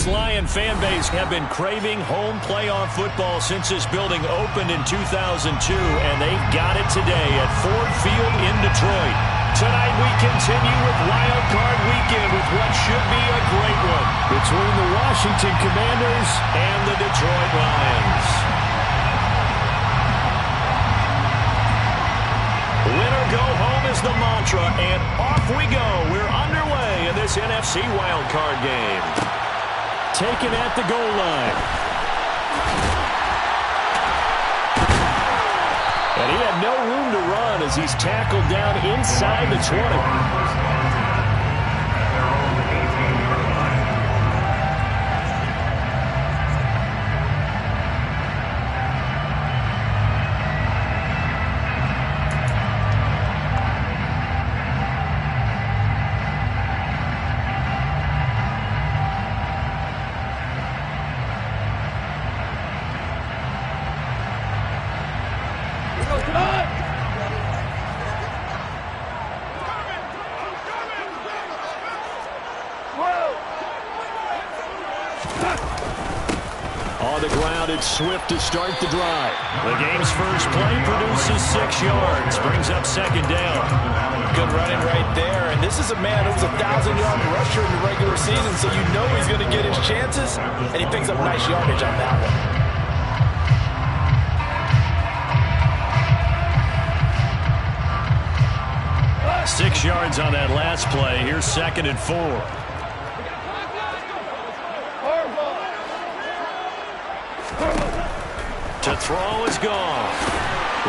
This Lion fan base have been craving home playoff football since this building opened in 2002, and they've got it today at Ford Field in Detroit. Tonight we continue with Wild Card Weekend with what should be a great one between the Washington Commanders and the Detroit Lions. Win or go home is the mantra, and off we go. We're underway in this NFC Wildcard game. Taken at the goal line. And he had no room to run as he's tackled down inside the 20. On the ground, it's Swift to start the drive. The game's first play produces 6 yards, brings up second down. Good running right there, and this is a man who was a 1,000-yard rusher in the regular season, so you know he's going to get his chances, and he picks up nice yardage on that one. 6 yards on that last play. Here's 2nd and 4. To throw is gone.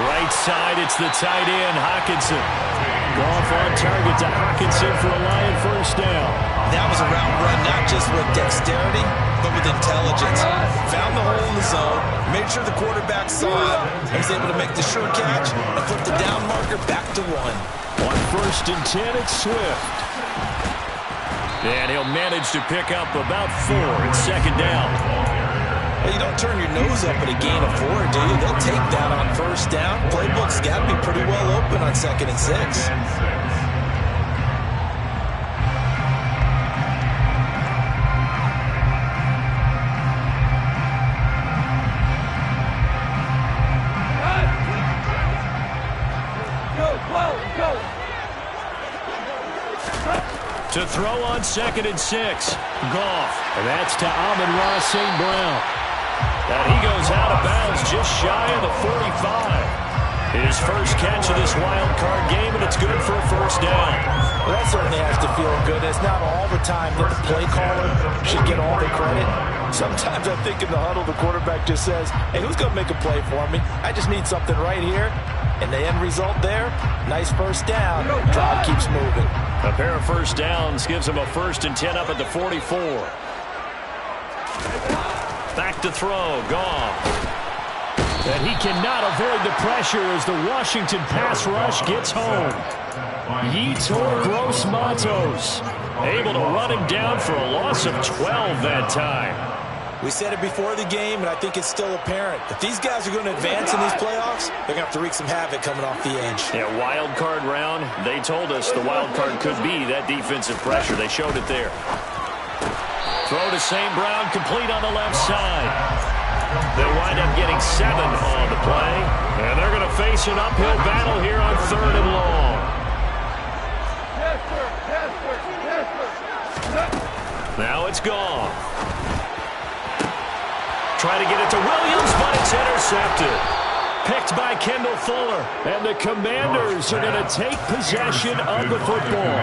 Right side, it's the tight end, Hockenson. Off on target to Hockenson for a Lion first down. That was a route run, not just with dexterity, but with intelligence. Found the hole in the zone, made sure the quarterback saw it, and was able to make the sure catch and flip the down marker back to 1. On 1st and 10, it's Swift. And he'll manage to pick up about 4 and 2nd down. Well, you don't turn your nose up at a gain of 4, do you? They'll take that on 1st down. Playbook's got to be pretty well open on 2nd and 6. To throw on 2nd and 6. Goff. And that's to Amon-Ra St. Brown. And he goes out of bounds just shy of the 45. His first catch of this wild card game, and it's good for a first down. Well, that certainly has to feel good. It's not all the time that the play caller should get all the credit. Sometimes I think in the huddle, the quarterback just says, hey, who's going to make a play for me? I just need something right here. And the end result there, nice first down. Drive keeps moving. A pair of first downs gives him a 1st and 10 up at the 44. Back to throw, Goff. And he cannot avoid the pressure as the Washington pass rush gets home. Yetur Gross-Matos able to run him down for a loss of 12 that time. We said it before the game, and I think it's still apparent. If these guys are going to advance in these playoffs, they're going to have to wreak some havoc coming off the edge. Yeah, wild card round. They told us the wild card could be that defensive pressure. They showed it there. Throw to St. Brown, complete on the left side. They'll wind up getting 7 on the play, and they're going to face an uphill battle here on 3rd and long. Now it's gone. Try to get it to Williams, but it's intercepted. Picked by Kendall Fuller. And the Commanders are going to take possession of the football.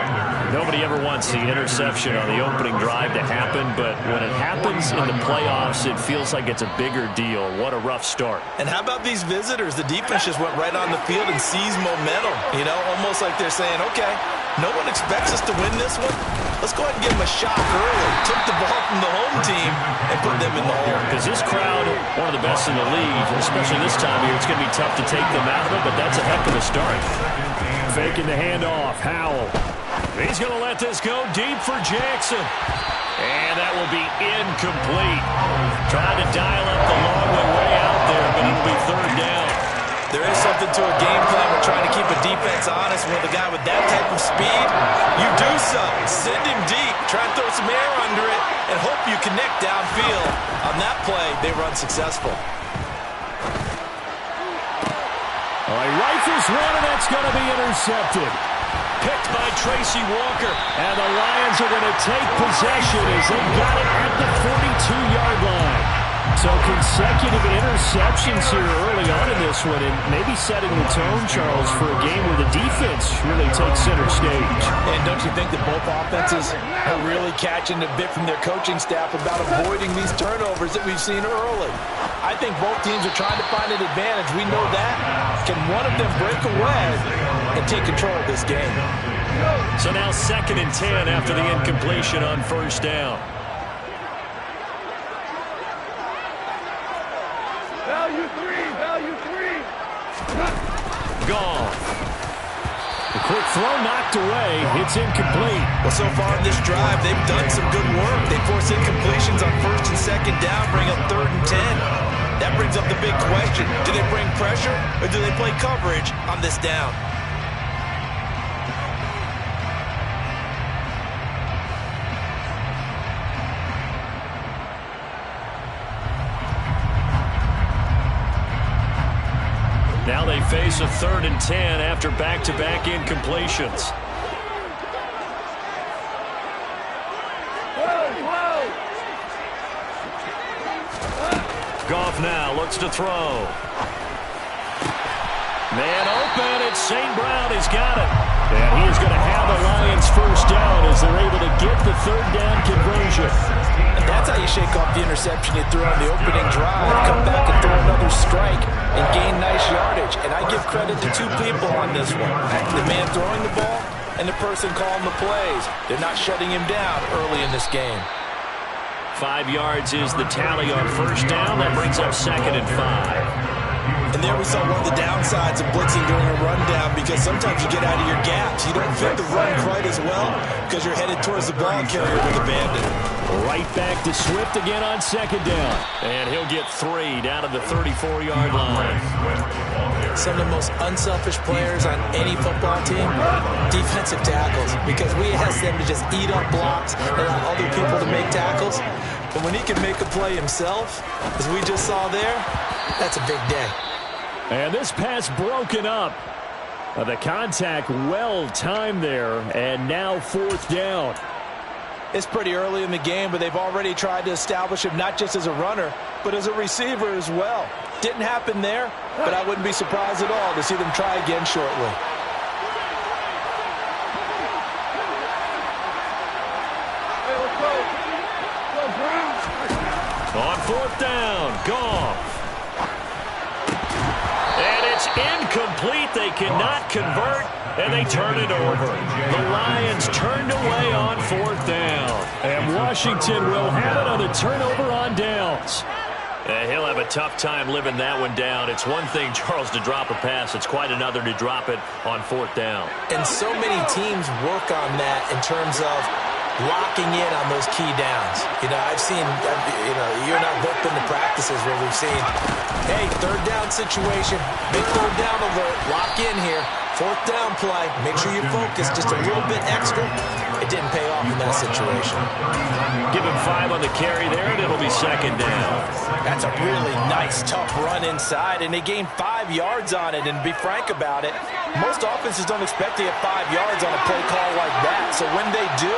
Nobody ever wants the interception on the opening drive to happen, but when it happens in the playoffs, it feels like it's a bigger deal. What a rough start. And how about these visitors? The defense just went right on the field and seized momentum. You know, almost like they're saying, okay, no one expects us to win this one. Let's go ahead and give them a shot early. Took the ball from the home team and put them in the hole. Because this crowd, one of the best in the league, especially this time of year, it's going to be tough to take them out of it, but that's a heck of a start. Faking the handoff, Howell. He's going to let this go deep for Jackson. And that will be incomplete. Trying to dial up the long way out there, but it'll be 3rd down. There is something to a game plan when trying to keep a defense honest with a guy with that type of speed. You do so. Send him deep. Try and throw some air under it and hope you connect downfield. On that play, they run successful. All right, rifles one, and that's going to be intercepted. Picked by Tracy Walker. And the Lions are going to take possession as they got it at the 42-yard line. So consecutive interceptions here early on in this one, and maybe setting the tone, Charles, for a game where the defense really takes center stage. And don't you think that both offenses are really catching a bit from their coaching staff about avoiding these turnovers that we've seen early? I think both teams are trying to find an advantage. We know that. Can one of them break away and take control of this game? So now 2nd and 10 after the incompletion on first down. Value three. Gone. The quick throw knocked away. It's incomplete. Well, so far in this drive, they've done some good work. They force incompletions on 1st and 2nd down, bring up 3rd and 10. That brings up the big question. Do they bring pressure or do they play coverage on this down? Now they face a 3rd and 10 after back-to-back incompletions. Goff now looks to throw. Man open, it's St. Brown. He's got it. And he's going to have the Lions first down as they're able to get the 3rd down conversion. And that's how you shake off the interception you threw on the opening drive. Come back and throw another strike and gain nice yardage. And I give credit to two people on this one. The man throwing the ball and the person calling the plays. They're not shutting him down early in this game. 5 yards is the tally on first down. That brings up 2nd and 5. And there we saw one of the downsides of blitzing during a rundown, because sometimes you get out of your gaps. You don't fit the run quite as well because you're headed towards the ball carrier with abandon. Right back to Swift again on 2nd down. And he'll get 3 down to the 34-yard line. Some of the most unselfish players on any football team, defensive tackles, because we ask them to just eat up blocks and allow other people to make tackles. But when he can make a play himself, as we just saw there, that's a big day. And this pass broken up. The contact well timed there, and now 4th down. It's pretty early in the game, but they've already tried to establish him not just as a runner, but as a receiver as well. Didn't happen there, but I wouldn't be surprised at all to see them try again shortly. On 4th down, Goff. And it's incomplete. They cannot convert, and they turn it over. The Lions turned away on 4th down. And Washington will have it on the turnover on downs. He'll have a tough time living that one down. It's one thing, Charles, to drop a pass. It's quite another to drop it on 4th down. And so many teams work on that in terms of locking in on those key downs. I've seen, you and I both been to practices where we've seen, hey, 3rd down situation, big 3rd down alert, lock in here, 4th down play, make sure you focus just a little bit extra. It didn't pay off in that situation. Give him 5 on the carry there, and it'll be 2nd down. That's a really nice, tough run inside, and they gained 5 yards on it. And to be frank about it, most offenses don't expect to get 5 yards on a play call like that. So when they do,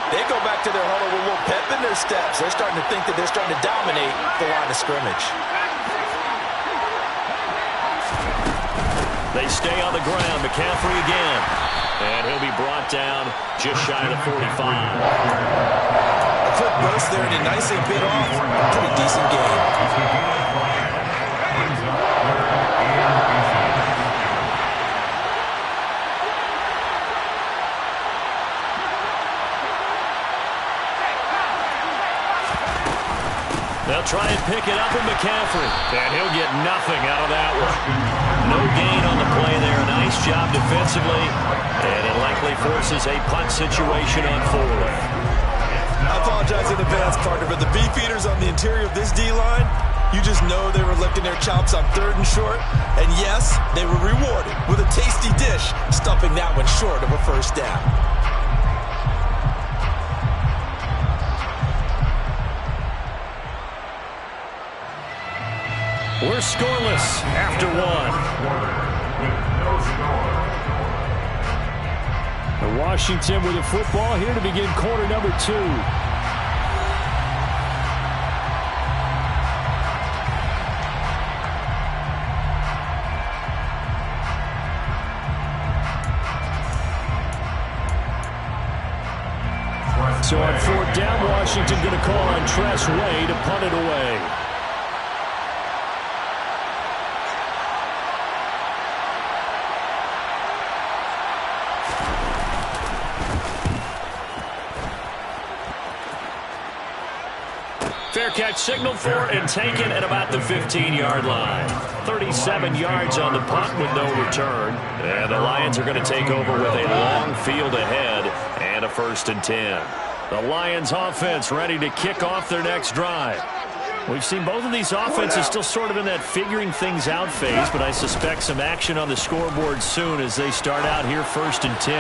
they go back to their huddle with a little pep in their steps. They're starting to think that they're starting to dominate the line of scrimmage. They stay on the ground. McCaffrey again. And he'll be brought down just shy of the 45. A quick burst there, and he nicely bit off. Pretty decent game. They'll try and pick it up with McCaffrey. And he'll get nothing out of that one. No gain on the play there. Nice job defensively. And it likely forces a punt situation on 4th. I apologize in advance, partner, but the beefeaters on the interior of this D-line, You just know they were licking their chops on 3rd and short. And yes, they were rewarded with a tasty dish, stuffing that one short of a first down. We're scoreless after one. Washington with the football here to begin quarter number 2. So on 4th down, Washington going to call on Tress Way to punt it away. Fair catch signaled for and taken at about the 15-yard line. 37 yards on the punt with no return. And the Lions are going to take over with a long field ahead and a 1st and 10. The Lions offense ready to kick off their next drive. We've seen both of these offenses still sort of in that figuring things out phase, but I suspect some action on the scoreboard soon as they start out here 1st and 10.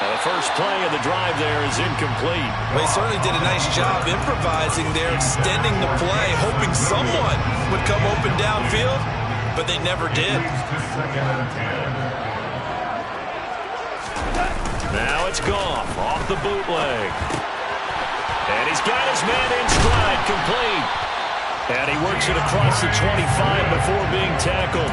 The first play of the drive there is incomplete. They certainly did a nice job improvising there, extending the play, hoping someone would come open downfield, but they never did. Now it's Goff off the bootleg. And he's got his man in stride, complete. And he works it across the 25 before being tackled.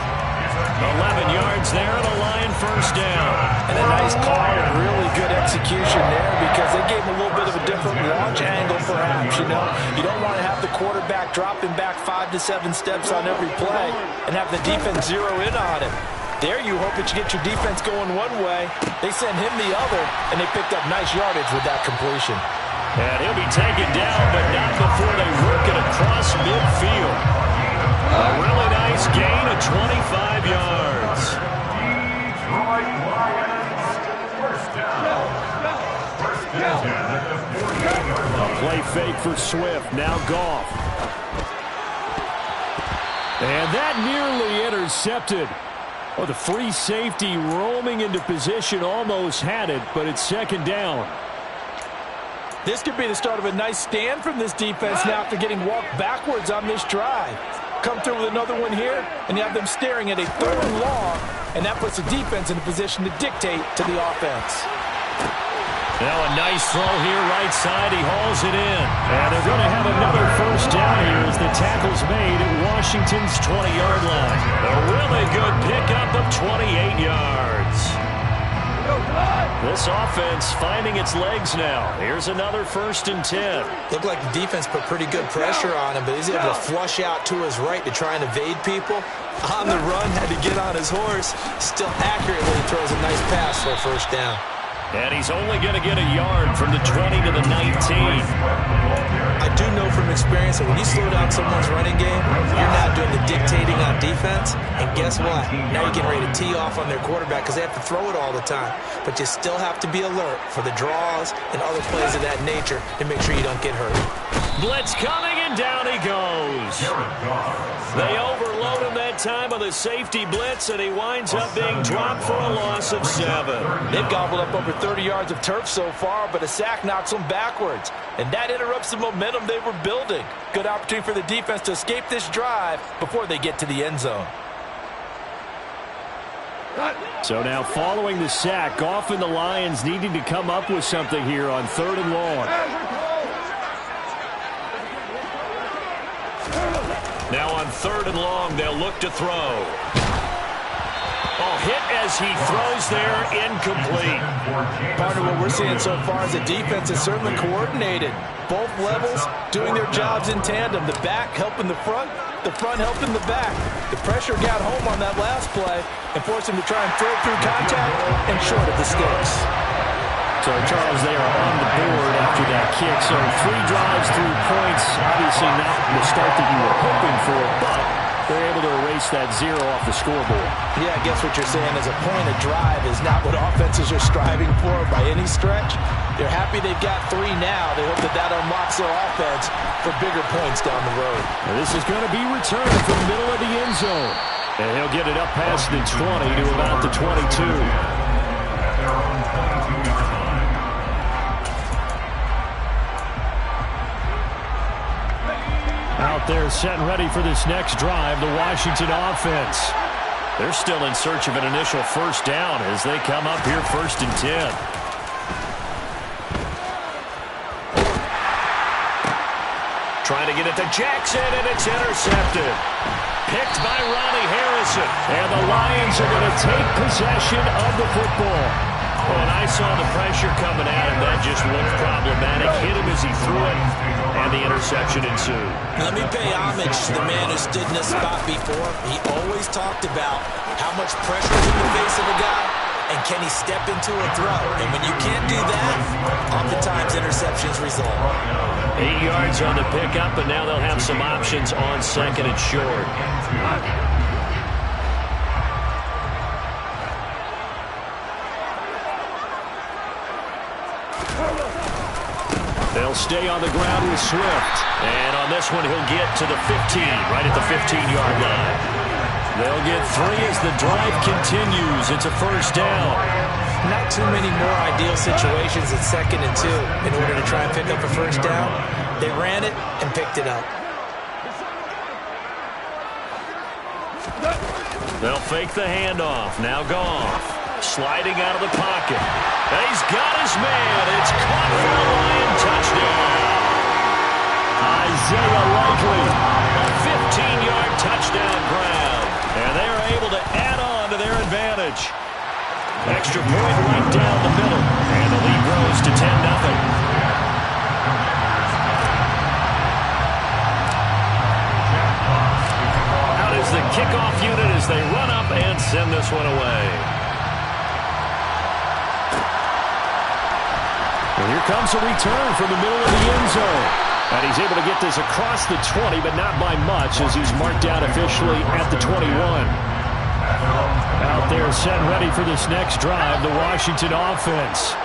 11 yards there and a Lion first down. And a nice call and really good execution there because they gave him a little bit of a different launch angle perhaps, you know. You don't want to have the quarterback dropping back 5 to 7 steps on every play and have the defense zero in on him. There you hope that you get your defense going one way. They sent him the other, and they picked up nice yardage with that completion. And he'll be taken down, but not before they work it across midfield. A really nice gain of 25 yards. A play fake for Swift. Now Goff. And that nearly intercepted. Oh, the free safety roaming into position almost had it, but it's 2nd down. This could be the start of a nice stand from this defense now after getting walked backwards on this drive. Come through with another one here, and you have them staring at a 3rd and long, and that puts the defense in a position to dictate to the offense. Now a nice throw here right side. He hauls it in. And they're going to have another first down here as the tackle's made at Washington's 20-yard line. A really good pickup of 28 yards. This offense finding its legs now. Here's another 1st and 10. Looked like the defense put pretty good pressure on him, but he's able to flush out to his right to try and evade people. On the run, had to get on his horse. Still accurately throws a nice pass for a first down. And he's only going to get a yard from the 20 to the 19. I do know from experience that when you slow down someone's running game, you're not doing the dictating on defense. And guess what? Now you're getting ready to tee off on their quarterback because they have to throw it all the time. But you still have to be alert for the draws and other plays of that nature to make sure you don't get hurt. Blitz coming, and down he goes. They overload him that time on the safety blitz, and he winds up being dropped for a loss of 7. They've gobbled up over 30 yards of turf so far, but a sack knocks them backwards. And that interrupts the momentum they were building. Good opportunity for the defense to escape this drive before they get to the end zone. So now following the sack, Goff and the Lions needing to come up with something here on 3rd and long. Now on 3rd and long, they'll look to throw. Oh, hit as he throws there, incomplete. Part of what we're seeing so far is the defense is certainly coordinated. Both levels doing their jobs in tandem. The back helping the front helping the back. The pressure got home on that last play and forced him to try and throw through contact and short of the sticks. So, Charles, they are on the board after that kick. So 3 drives, 3 points. Obviously not the start that you were hoping for, but they're able to erase that 0 off the scoreboard. Yeah, I guess what you're saying is a point of drive is not what offenses are striving for by any stretch. They're happy they've got 3 now. They hope that that unlocks their offense for bigger points down the road. And this is going to be returned from the middle of the end zone. And he'll get it up past the 20 to about the 22. Out there set and ready for this next drive, the Washington offense. They're still in search of an initial first down as they come up here 1st and 10. Trying to get it to Jackson, and it's intercepted. Picked by Ronnie Harrison. And the Lions are going to take possession of the football. Oh, and I saw the pressure coming at him. That just looked problematic. Hit him as he threw it, and the interception ensued. Let me pay homage to the man who stood in this spot before. He always talked about how much pressure is in the face of a guy, and can he step into a throw. And when you can't do that, oftentimes interceptions result. 8 yards on the pickup, and now they'll have some options on 2nd and short. They'll stay on the ground with Swift. And on this one, he'll get to the 15, right at the 15-yard line. They'll get 3 as the drive continues. It's a first down. Not too many more ideal situations at 2nd and 2 in order to try and pick up a first down. They ran it and picked it up. They'll fake the handoff. Now Goff. Sliding out of the pocket. And he's got his man. It's caught for a Lion touchdown. Isaiah Likely. A 15-yard touchdown grab. And they're able to add on to their advantage. Extra point right down the middle. And the lead grows to 10-0. Out is the kickoff unit as they run up and send this one away. And here comes a return from the middle of the end zone. And he's able to get this across the 20, but not by much as he's marked out officially at the 21. Out there set and ready for this next drive, the Washington offense.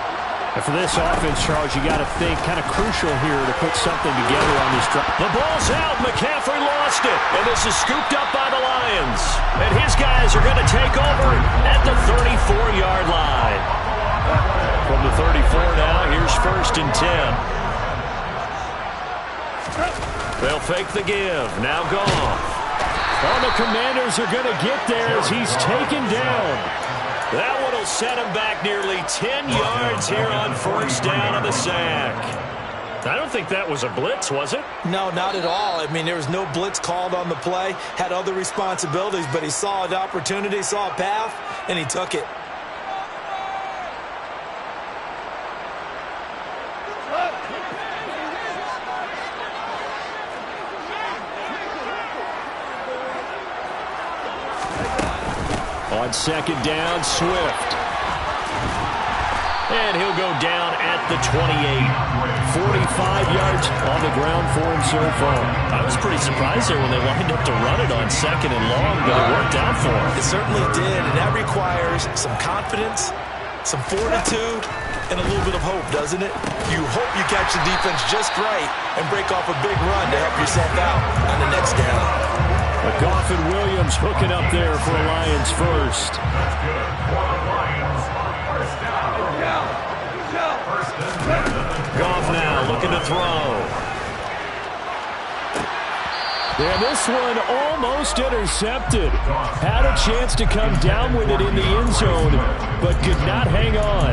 And for this offense, Charles, you got to think kind of crucial here to put something together on this drive. The ball's out. McCaffrey lost it. And this is scooped up by the Lions. And his guys are going to take over at the 34-yard line. From the 34 now, here's 1st and 10. They'll fake the give. Now Goff. Oh, the Commanders are going to get there as he's taken down. That one will set him back nearly 10 yards here on 1st down on the sack. I don't think that was a blitz, was it? No, not at all. I mean, there was no blitz called on the play. Had other responsibilities, but he saw an opportunity, saw a path, and he took it. On 2nd down, Swift. And he'll go down at the 28. 45 yards on the ground for him so far. I was pretty surprised there when they lined up to run it on 2nd and long, but it worked out for him. It certainly did, and that requires some confidence, some fortitude, and a little bit of hope, doesn't it? You hope you catch the defense just right and break off a big run to help yourself out on the next down. But Goff and Williams hooking up there for a Lions first. Goff now looking to throw. And this one almost intercepted. Had a chance to come down with it in the end zone, but could not hang on.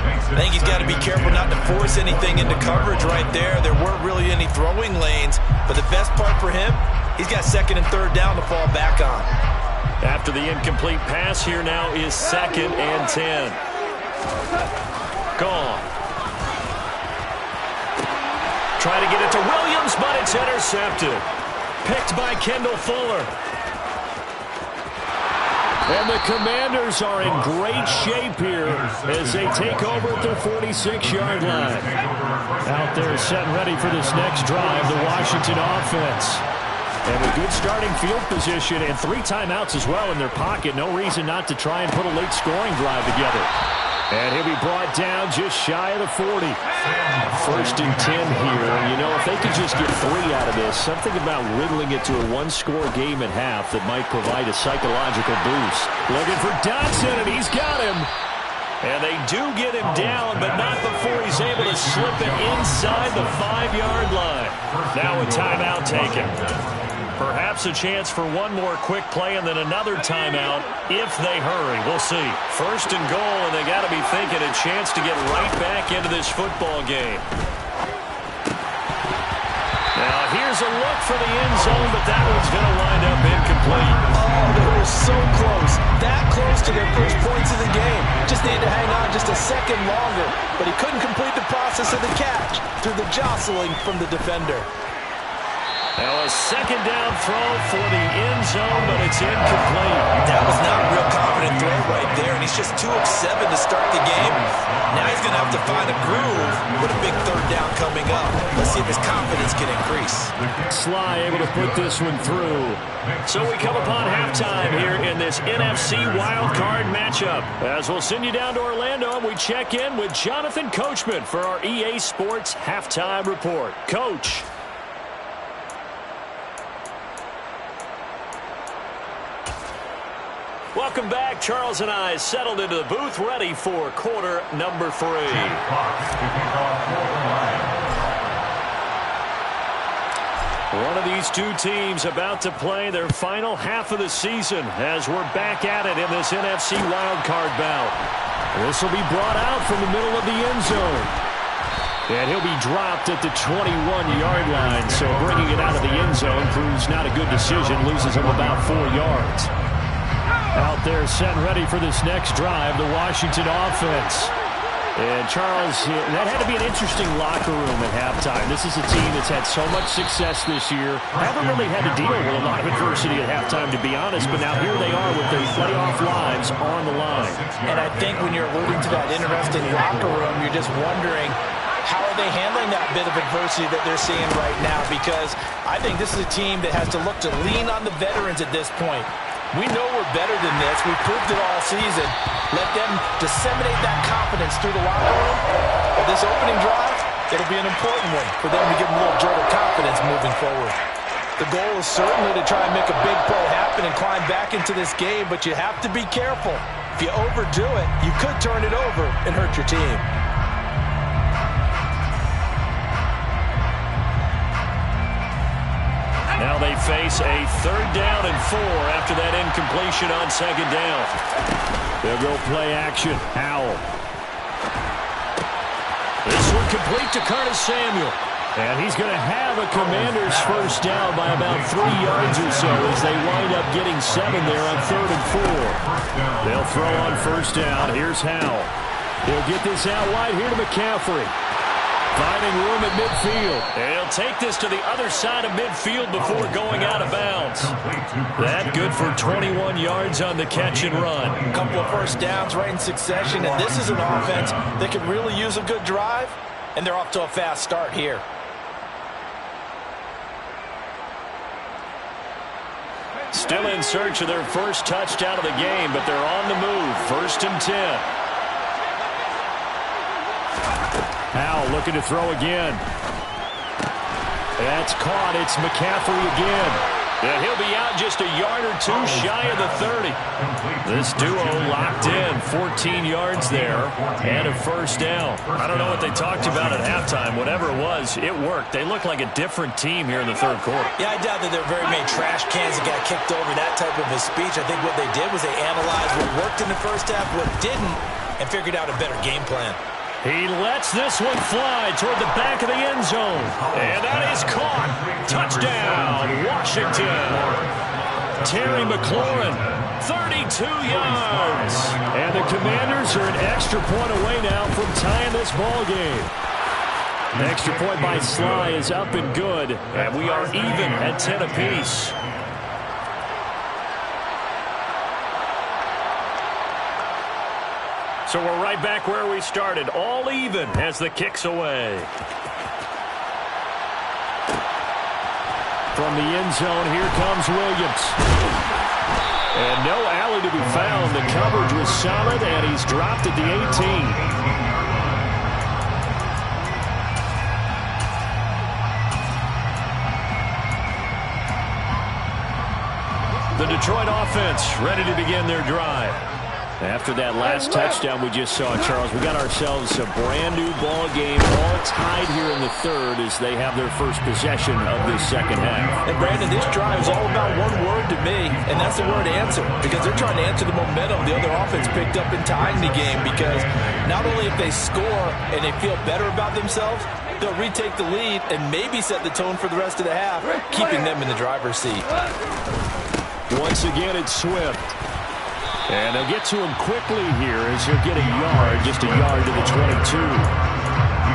I think he's got to be careful not to force anything into coverage right there. There weren't really any throwing lanes, but the best part for him, he's got 2nd and 3rd down to fall back on. After the incomplete pass, here now is 2nd and 10. Gone. Try to get it to Williams, but it's intercepted. Picked by Kendall Fuller. And the Commanders are in great shape here as they take over at their 46-yard line. Out there set and ready for this next drive, the Washington offense. And with good starting field position and 3 timeouts as well in their pocket, no reason not to try and put a late scoring drive together. And he'll be brought down just shy of the 40. First and 10 here. And, you know, if they could just get 3 out of this, something about whittling it to a 1-score game at half that might provide a psychological boost. Looking for Dodson, and he's got him. And they do get him down, but not before he's able to slip it inside the 5-yard line. Now a timeout taken. Perhaps a chance for one more quick play and then another timeout if they hurry. We'll see. First and goal, and they got to be thinking a chance to get right back into this football game. Now here's a look for the end zone, but that one's going to wind up incomplete. Oh, they were so close. That close to their first points of the game. Just needed to hang on just a second longer, but he couldn't complete the process of the catch through the jostling from the defender. Now a second down throw for the end zone, but it's incomplete. That was not a real confident throw right there, and he's just 2 of 7 to start the game. Now he's going to have to find a groove with a big third down coming up. Let's see if his confidence can increase. Sly able to put this one through. So we come upon halftime here in this NFC Wildcard matchup. As we'll send you down to Orlando, and we check in with Jonathan Coachman for our EA Sports Halftime Report. Coach. Welcome back. Charles and I settled into the booth, ready for quarter number 3. One of these two teams about to play their final half of the season as we're back at it in this NFC Wildcard bout. This will be brought out from the middle of the end zone. And he'll be dropped at the 21-yard line, so bringing it out of the end zone proves not a good decision, loses him about 4 yards. Out there set and ready for this next drive, the Washington offense. And Charles, that had to be an interesting locker room at halftime. This is a team that's had so much success this year. Haven't really had to deal with a lot of adversity at halftime, to be honest, but now here they are with their playoff lives on the line. And I think when you're alluding to that interesting locker room, you're just wondering, how are they handling that bit of adversity that they're seeing right now? Because I think this is a team that has to look to lean on the veterans at this point. We know we're better than this. We've proved it all season. Let them disseminate that confidence through the locker room. But this opening drive, it'll be an important one for them to give them a little jolt of confidence moving forward. The goal is certainly to try and make a big play happen and climb back into this game, but you have to be careful. If you overdo it, you could turn it over and hurt your team. Now they face a 3rd down and 4 after that incompletion on 2nd down. They'll go play action. Howell. This one complete to Curtis Samuel. And he's going to have a Commander's first down by about 3 yards or so as they wind up getting 7 there on 3rd and 4. They'll throw on 1st down. Here's Howell. He'll get this out wide here to McCaffrey. Finding room at midfield. And he'll take this to the other side of midfield before going out of bounds. That good for 21 yards on the catch and run. A couple of first downs right in succession, and this is an offense that could really use a good drive, and they're off to a fast start here. Still in search of their first touchdown of the game, but they're on the move. 1st and 10. Howell looking to throw again. That's caught. It's McCaffrey again. And he'll be out just a yard or 2 shy of the 30. This duo locked in. 14 yards there and a 1st down. I don't know what they talked about at halftime. Whatever it was, it worked. They look like a different team here in the 3rd quarter. Yeah, I doubt that there were very many trash cans that got kicked over, that type of a speech. I think what they did was they analyzed what worked in the first half, what didn't, and figured out a better game plan. He lets this one fly toward the back of the end zone. And that is caught. Touchdown, Washington. Terry McLaurin, 32 yards. And the Commanders are an extra point away now from tying this ball game. An extra point by Sly is up and good. And we are even at 10 apiece. So we're right back where we started, all even as the kick's away. From the end zone, here comes Williams. And no alley to be found. The coverage was solid, and he's dropped at the 18. The Detroit offense ready to begin their drive. After that last touchdown we just saw, Charles, we got ourselves a brand new ball game, all tied here in the third as they have their first possession of this second half. And Brandon, this drive is all about one word to me, and that's the word answer, because they're trying to answer the momentum the other offense picked up in tying the game, because not only if they score and they feel better about themselves, they'll retake the lead and maybe set the tone for the rest of the half, keeping them in the driver's seat. Once again, it's Swift. And they'll get to him quickly here as he'll get a yard, just a yard to the 22.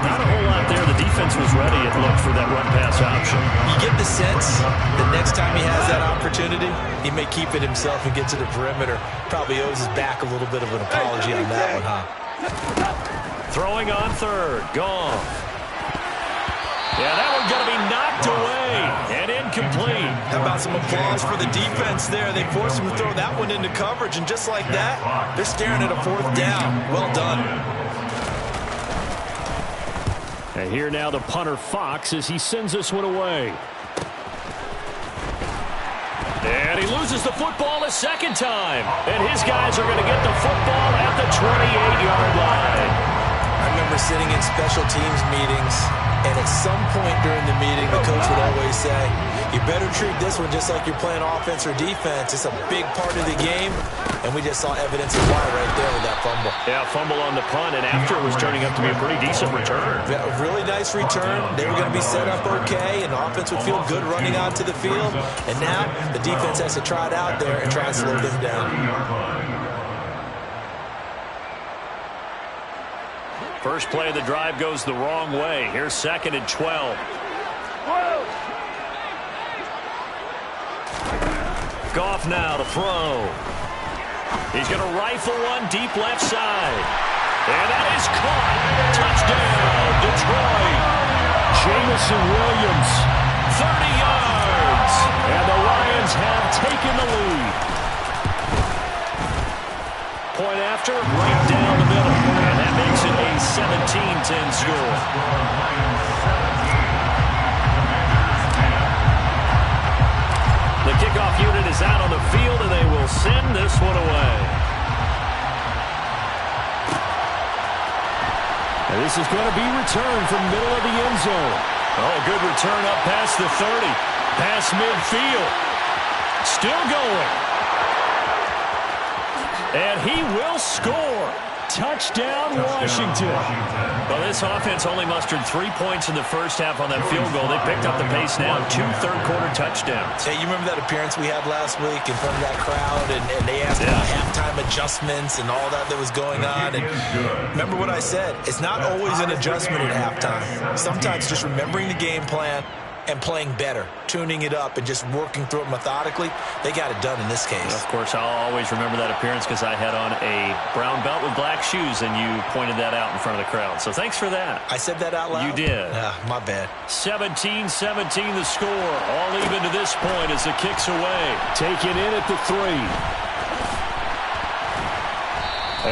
Not a whole lot there. The defense was ready, it looked, for that run-pass option. You get the sense that next time he has that opportunity, he may keep it himself and get to the perimeter. Probably owes his back a little bit of an apology on that one, huh? Throwing on third. Gone. Yeah, that one's going to be knocked away and incomplete. How about some applause for the defense there? They forced him to throw that one into coverage, and just like that, they're staring at a fourth down. Well done. And here now the punter Fox as he sends this one away. And he loses the football a second time. And his guys are going to get the football at the 28-yard line. I remember sitting in special teams meetings, and at some point during the meeting, the coach would always say, you better treat this one just like you're playing offense or defense. It's a big part of the game, and we just saw evidence of why right there with that fumble. Yeah, fumble on the punt, and after it was turning up to be a pretty decent return. Yeah, a really nice return. They were going to be set up okay, and the offense would feel good running onto the field. And now the defense has to try it out there and try and slow them down. First play of the drive goes the wrong way. Here's 2nd and 12. Goff now to throw. He's going to rifle one deep left side. And that is caught. Touchdown, Detroit. Jamison Williams, 30 yards. And the Lions have taken the lead. Point after, right down the middle. And that makes it a 17-10 score. The kickoff unit is out on the field, and they will send this one away. And this is going to be returned from middle of the end zone. Oh, good return up past the 30. Past midfield. Still going. And he will score. Touchdown, Washington. Well, this offense only mustered 3 points in the first half on that field goal. They picked up the pace now, 2 third-quarter touchdowns. Hey, you remember that appearance we had last week in front of that crowd, and they asked about halftime adjustments and all that was going on. And remember what I said, it's not always an adjustment at halftime. Sometimes just remembering the game plan and playing better, tuning it up, and just working through it methodically. They got it done in this case. Of course, I'll always remember that appearance because I had on a brown belt with black shoes, and you pointed that out in front of the crowd. So thanks for that. I said that out loud? You did. My bad. 17-17 the score. All even to this point as the kick's away. Taken in at the 3.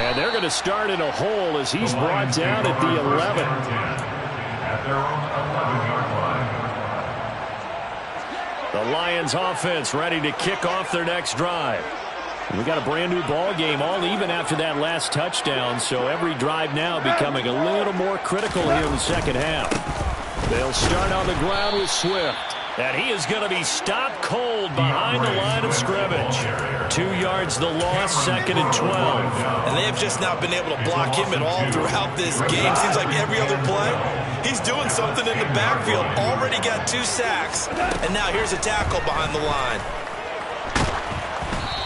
And they're going to start in a hole as he's brought down at the 11. The Lions offense ready to kick off their next drive. And we got a brand new ball game, all even after that last touchdown, so every drive now becoming a little more critical here in the second half. They'll start on the ground with Swift. And he is going to be stopped cold behind the line of scrimmage. 2 yards the loss, 2nd and 12. And they have just not been able to block him at all throughout this game. Seems like every other play, he's doing something in the backfield. Already got 2 sacks. And now here's a tackle behind the line.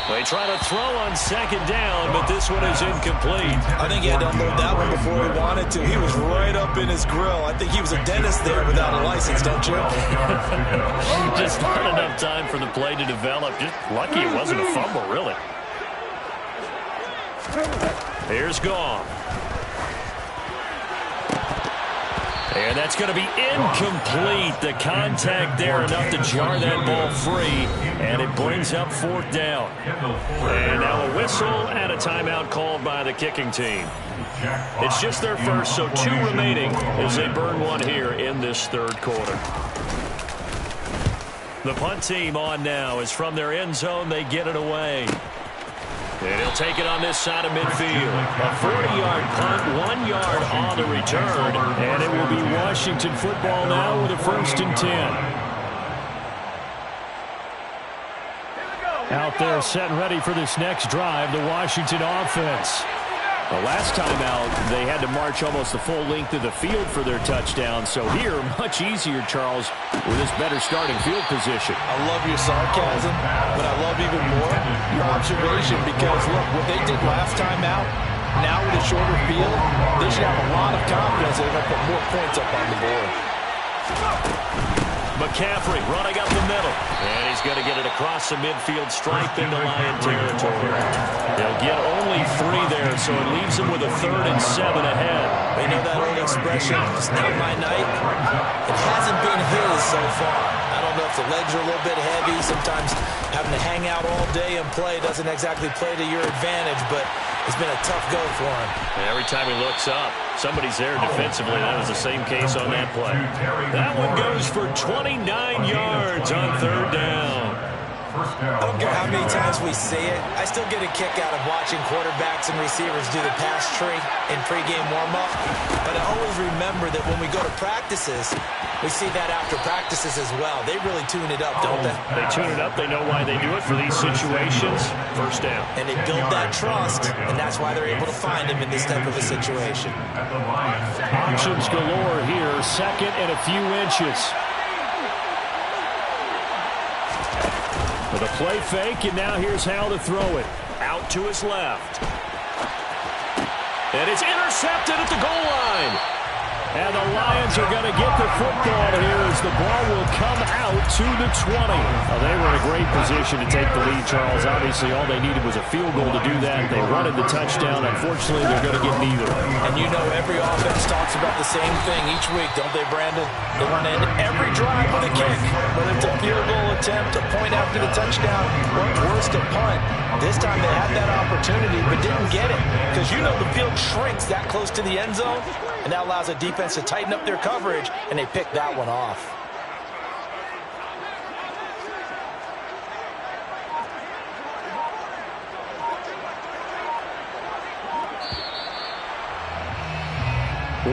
They try to throw on 2nd down, but this one is incomplete. I think he had to unload that one before he wanted to. He was right up in his grill. I think he was a dentist there without a license, don't you? Just not enough time for the play to develop. Just lucky it wasn't a fumble, really. Here's Goff. And that's going to be incomplete. The contact there enough to jar that ball free, and it brings up 4th down. And now a whistle and a timeout called by the kicking team. It's just their first, so 2 remaining as they burn one here in this 3rd quarter. The punt team on now is from their end zone. They get it away. And he'll take it on this side of midfield. A 40-yard punt, 1 yard on the return. And it will be Washington football now with a 1st and 10. Out there set and ready for this next drive, the Washington offense. The last time out, they had to march almost the full length of the field for their touchdown. So here, much easier, Charles, with this better starting field position. I love your sarcasm, but I love even more your observation because, look, what they did last time out, now with a shorter field, they should have a lot of confidence they're going to put more points up on the board. McCaffrey running up the middle. And he's going to get it across the midfield stripe into Lion territory. They'll get only 3 there, so it leaves them with a 3rd and 7 ahead. You know that old expression, it's not my night? It hasn't been his so far. I don't know if the legs are a little bit heavy. Sometimes having to hang out all day and play doesn't exactly play to your advantage, but it's been a tough go for him. And every time he looks up, somebody's there defensively. That was the same case on that play. That one goes for 29 yards on 3rd down. I don't care how many times we see it. I still get a kick out of watching quarterbacks and receivers do the pass tree in pregame warm-up. But I always remember that when we go to practices, we see that after practices as well. They really tune it up, don't they? They tune it up. They know why they do it for these situations. 1st down. And they build that trust, and that's why they're able to find him in this type of a situation. Options galore here. 2nd and a few inches. With a play fake, and now here's how to throw it. Out to his left. And it's intercepted at the goal line. And the Lions are going to get the football here as the ball will come out to the 20. Well, they were in a great position to take the lead, Charles. Obviously, all they needed was a field goal to do that. They wanted the touchdown. Unfortunately, they're going to get neither. And you know every offense talks about the same thing each week, don't they, Brandon? They want to end every drive with a kick, whether it's a field goal attempt, a point after the touchdown, or worse, a punt. This time they had that opportunity but didn't get it because you know the field shrinks that close to the end zone, and that allows a defense to tighten up their coverage, and they picked that one off.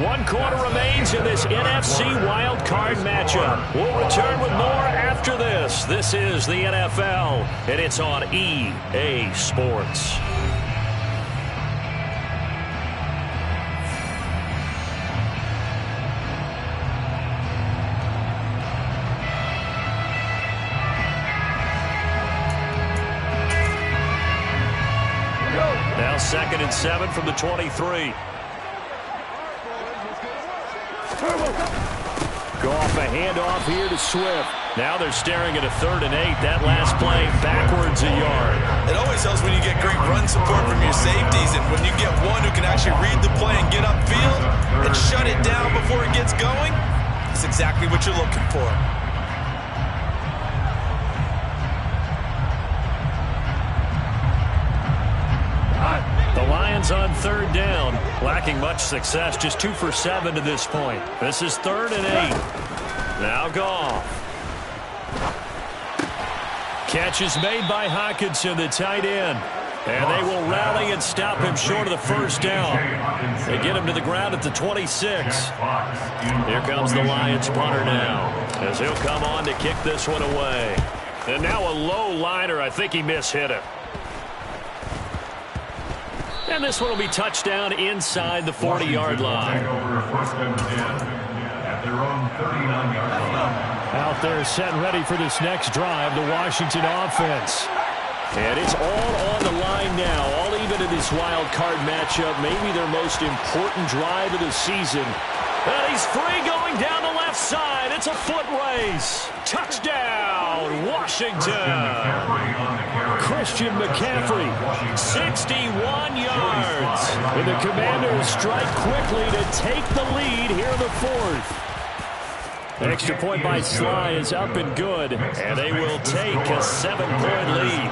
One quarter remains in this NFC Wildcard matchup. We'll return with more after this. This is the NFL, and it's on EA Sports. Now 2nd and 7 from the 23. Go off a handoff here to Swift. Now they're staring at a 3rd and 8. That last play backwards a yard. It always helps when you get great run support from your safeties, and when you get one who can actually read the play and get upfield and shut it down before it gets going, it's exactly what you're looking for. The Lions on 3rd down, lacking much success, just 2 for 7 to this point. This is 3rd and 8. Now Goff. Catch is made by Hockenson, the tight end. And they will rally and stop him short of the 1st down. They get him to the ground at the 26. Here comes the Lions punter now, as he'll come on to kick this one away. And now a low liner. I think he mishit it. And this one will be touchdown inside the 40-yard line. Out there set and ready for this next drive, the Washington offense. And it's all on the line now, all even in this wild card matchup, maybe their most important drive of the season. And he's free going down the left side. It's a foot race. Touchdown, Washington. Christian McCaffrey, 61 yards. And the Commanders strike quickly to take the lead here in the fourth. Extra point by Sly is up and good, and they will take a 7-point lead.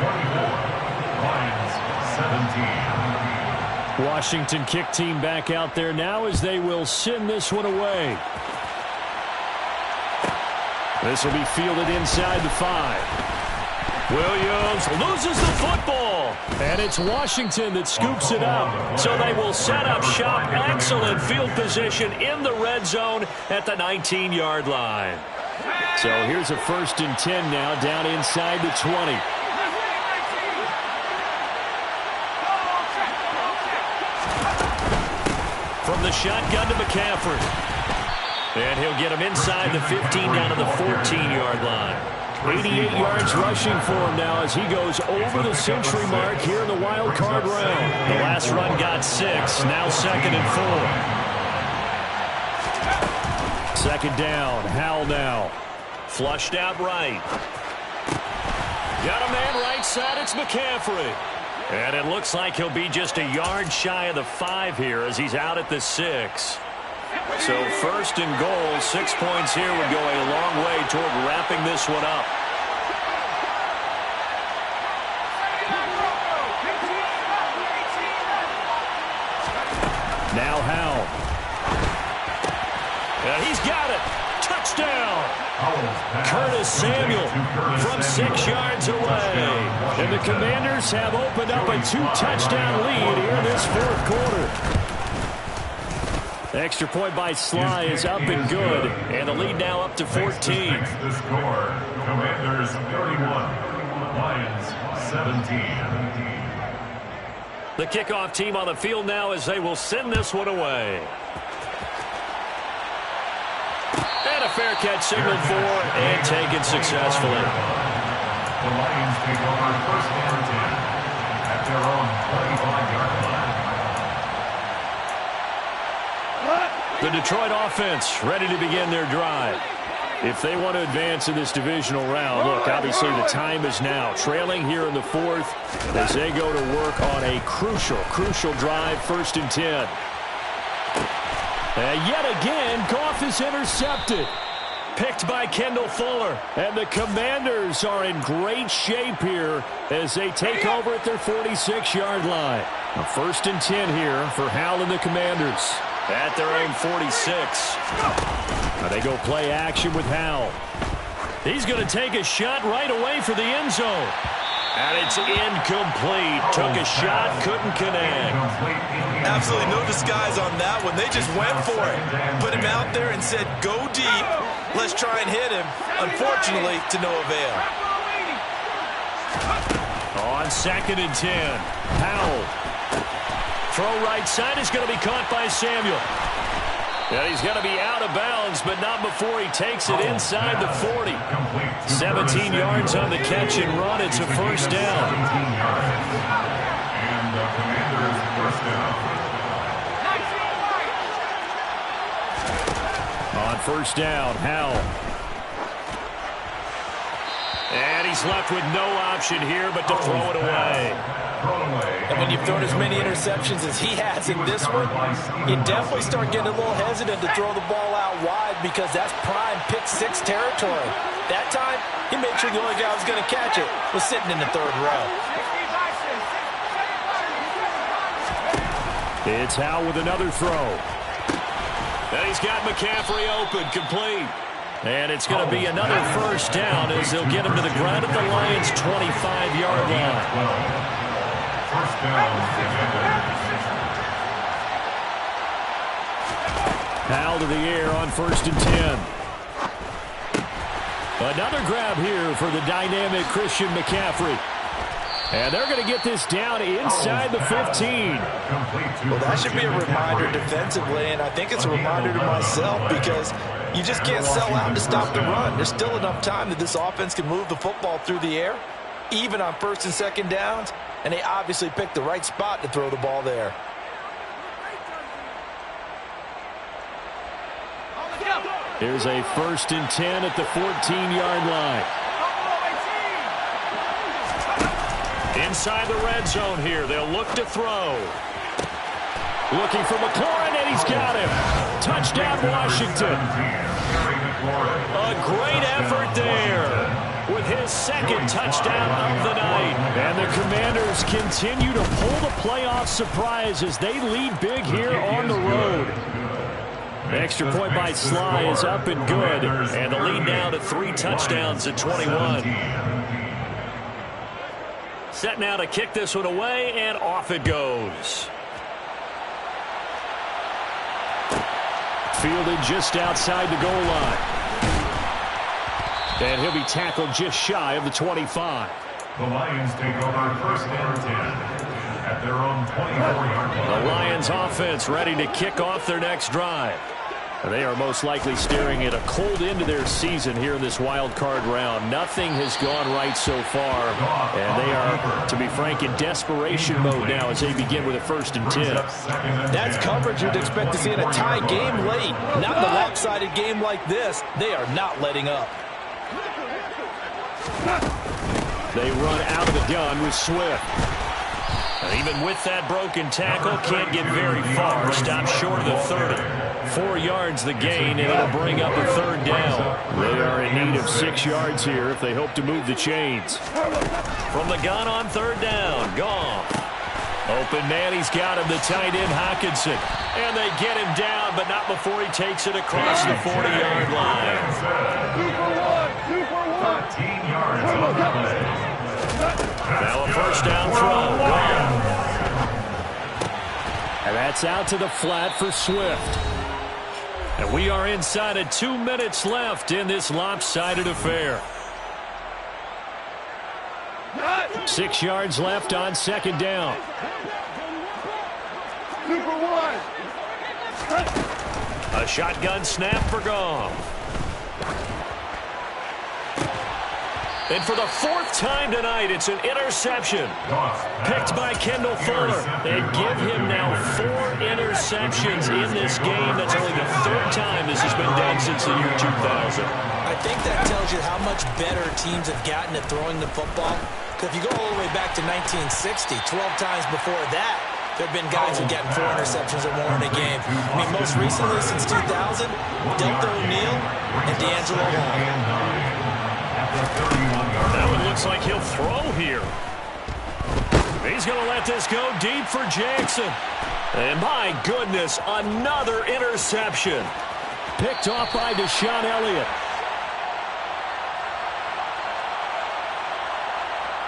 Washington kick team back out there now as they will send this one away. This will be fielded inside the 5. Williams loses the football, and it's Washington that scoops it up. So they will set up shop. Excellent field position in the red zone at the 19-yard line. So here's a 1st and 10 now down inside the 20. From the shotgun to McCaffrey. And he'll get him inside the 15 down to the 14-yard line. 88 yards rushing for him now as he goes over the century mark here in the wild card round. The last run got 6, now 2nd and 4. 2nd down, Howell now. Flushed out right. Got a man right side, it's McCaffrey. And it looks like he'll be just a yard shy of the 5 here as he's out at the 6. So 1st and goal, 6 points here would go a long way toward wrapping this one up. Now Howell. And he's got it. Touchdown. Curtis Samuel from 6 yards away. And the Commanders have opened up a 2-touchdown lead here in this 4th quarter. Extra point by Sly is up and good. And the lead now up to 14. The score, Commanders 31, Lions 17. The kickoff team on the field now as they will send this one away. And a fair catch signaled for and taken successfully. The Lions take over 1st and 10 at their own 35-yard line. The Detroit offense ready to begin their drive. If they want to advance in this divisional round, look, obviously the time is now. Trailing here in the 4th as they go to work on a crucial drive, 1st and 10. And yet again, Goff is intercepted. Picked by Kendall Fuller. And the Commanders are in great shape here as they take over at their 46-yard line. A 1st and 10 here for Howell and the Commanders. At their own 46. Now they go play action with Howell. He's going to take a shot right away for the end zone. And it's incomplete. Took a shot, couldn't connect. Absolutely no disguise on that one. They just went for it. Put him out there and said, go deep. Let's try and hit him. Unfortunately, to no avail. On 2nd and 10, Howell. Throw right side is going to be caught by Samuel. Yeah, he's going to be out of bounds, but not before he takes it inside the 40. 17 yards on the catch and run. It's a 1st down. And the Commanders' 1st down. On 1st down, Howell. And he's left with no option here but to throw it away. And when you've thrown as many interceptions as he has in this one, you definitely start getting a little hesitant to throw the ball out wide because that's prime pick-6 territory. That time, he made sure the only guy who was going to catch it was sitting in the 3rd row. It's Howell with another throw. And he's got McCaffrey open, complete. And it's going to be another 1st down as they'll get him to the ground at the Lions' 25-yard line. 1st down. Howell to the air on 1st and 10. Another grab here for the dynamic Christian McCaffrey. And they're going to get this down inside the 15. Well, that should be a reminder defensively, and I think it's a reminder to myself because you just can't sell out to stop the run. There's still enough time that this offense can move the football through the air, even on 1st and 2nd downs, and they obviously picked the right spot to throw the ball there. Here's a 1st and 10 at the 14-yard line. Inside the red zone here. They'll look to throw. Looking for McLaurin, and he's got him. Touchdown, Washington. A great effort there with his 2nd touchdown of the night. And the Commanders continue to pull the playoff surprise as they lead big here on the road. The extra point by Sly is up and good. And the lead now to 3 touchdowns at 21. Set now to kick this one away, and off it goes. Fielded just outside the goal line. And he'll be tackled just shy of the 25. The Lions take over 1st and 10 at their own 24-yard line. The Lions offense ready to kick off their next drive. They are most likely staring at a cold end to their season here in this wild card round. Nothing has gone right so far, and they are, to be frank, in desperation mode now as they begin with a 1st and 10. That's coverage you'd expect to see in a tie game late. Not in a lopsided game like this. They are not letting up. They run out of the gun with Swift. And even with that broken tackle, can't get very far. Stops short of the 30. 4 yards the gain, and it'll bring up a 3rd down. They are in need of 6 yards here if they hope to move the chains. From the gun on 3rd down, Goff. Open man, he's got him, the tight end Hockenson. And they get him down, but not before he takes it across the 40-yard line. 2 for 1. 13 yards on the play. Now a 1st down throw. Goff. And that's out to the flat for Swift. And we are inside of 2 minutes left in this lopsided affair. 6 yards left on 2nd down. 2 for 1. A shotgun snap for Goff. And for the 4th time tonight, it's an interception. Picked by Kendall Fuller. They give him now 4 interceptions in this game. That's only the 3rd time this has been done since the year 2000. I think that tells you how much better teams have gotten at throwing the football. Because if you go all the way back to 1960, 12 times before that, there have been guys who've gotten 4 interceptions or more in a game. I mean, most recently since 2000, Delta O'Neal and D'Angelo Hall. That one looks like he'll throw here. He's going to let this go deep for Jackson. And my goodness, another interception. Picked off by Deshaun Elliott.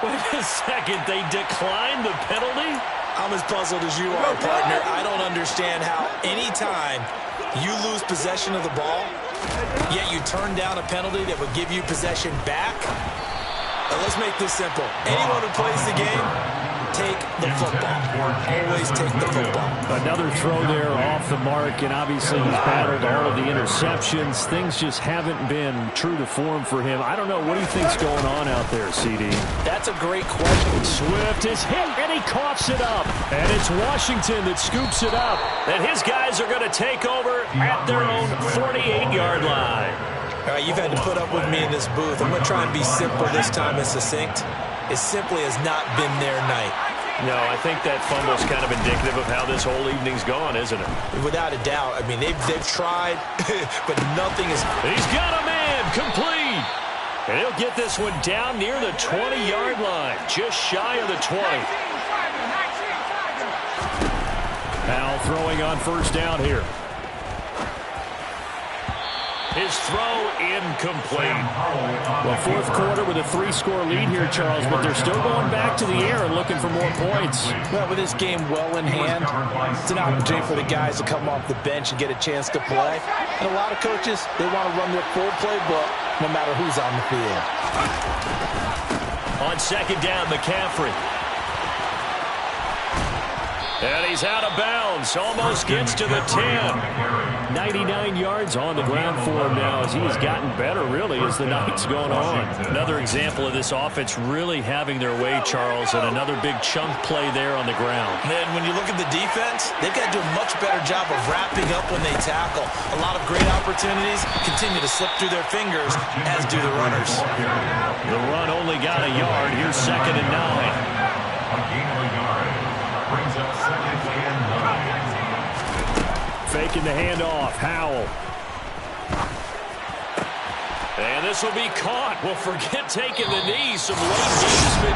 Wait a second, they declined the penalty? I'm as puzzled as you are, partner. I don't understand how any time you lose possession of the ball, yet you turn down a penalty that would give you possession back. Now let's make this simple. Anyone who plays the game, take the football. Always take the football. Another throw there off the mark, and obviously he's battled all of the interceptions. Things just haven't been true to form for him. I don't know. What do you think's going on out there, CD? That's a great question. Swift is hit, and he coughs it up. And it's Washington that scoops it up. And his guys are going to take over at their own 48-yard line. All right, you've had to put up with me in this booth. I'm going to try and be simple this time and succinct. It simply has not been their night. No, I think that fumble's kind of indicative of how this whole evening's gone, isn't it? Without a doubt. I mean, they've tried, but nothing is... He's got a man, complete. And he'll get this one down near the 20-yard line, just shy of the 20. Now throwing on 1st down here. His throw incomplete. Well, 4th quarter with a 3-score lead here, Charles, but they're still going back to the air and looking for more points. Well, with this game well in hand, it's an opportunity for the guys to come off the bench and get a chance to play. And a lot of coaches, they want to run their full playbook no matter who's on the field. On 2nd down, McCaffrey. And he's out of bounds. Almost gets to the 10. 99 yards on the ground for him now as he has gotten better, really, as the night's going on. Another example of this offense really having their way, Charles, and another big chunk play there on the ground. And when you look at the defense, they've got to do a much better job of wrapping up when they tackle. A lot of great opportunities continue to slip through their fingers, as do the runners. The run only got a yard. Here's 2nd and 9. A gain of a yard brings up 2nd and 9. Faking the handoff. Howell. And this will be caught. Well, forget taking the knee. Some late